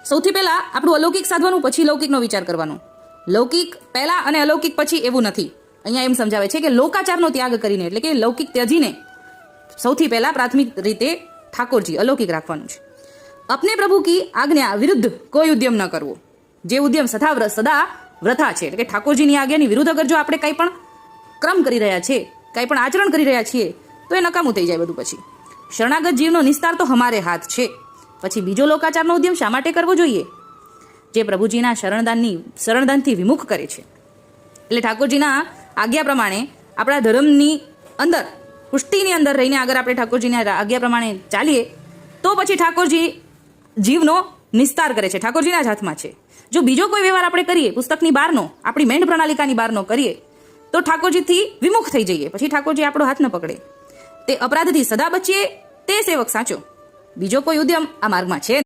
સૌથી પહેલા આપણું અલૌકિક સાધવાનું, પછી લૌકિકનો વિચાર કરવાનો. લૌકિક પહેલા અને અલૌકિક પછી એવું નથી. અહીંયા એમ સમજાવે છે કે લોકાચારનો ત્યાગ કરીને, એટલે કે લૌકિક ત્યજીને સૌથી પહેલા પ્રાથમિક રીતે ઠાકોરજી અલૌકિક રાખવાનું છે. અપને પ્રભુ કી આજ્ઞા વિરુદ્ધ કોઈ ઉદ્યમ ન કરવો. જે ઉદ્યમ સદા વ્રથા છે, એટલે કે ઠાકોરજીની આજ્ઞાની વિરુદ્ધ અગર જો આપણે કંઈ પણ ક્રમ કરી રહ્યા છીએ, કંઈ પણ આચરણ કરી રહ્યા છીએ, તો એ નકામું થઈ જાય બધું. પછી શરણાગત જીવનો નિસ્તાર તો હમારે હાથ છે. પછી બીજો લોકાચારનો ઉદ્યમ શા માટે કરવો જોઈએ? જે પ્રભુજીના શરણદાનથી વિમુખ કરે છે. એટલે ઠાકોરજીના આજ્ઞા પ્રમાણે આપણા ધર્મની અંદર, પુષ્ટિની અંદર રહીને અગર આપણે ઠાકોરજીના આજ્ઞા પ્રમાણે ચાલીએ તો પછી ઠાકોરજી જીવનો નિસ્તાર કરે છે, ઠાકોરજીના જ હાથમાં છે. જો બીજો કોઈ વ્યવહાર આપણે કરીએ, પુસ્તકની બહારનો, આપણી મેંઢ પ્રણાલિકાની બહારનો કરીએ, તો ઠાકોરજીથી વિમુખ થઈ જઈએ. પછી ઠાકોરજી આપણો હાથ ન પકડે. તે અપરાધથી સદા બચીએ તે સેવક સાચો. બીજો કોઈ ઉદ્યમ આ માર્ગમાં છે.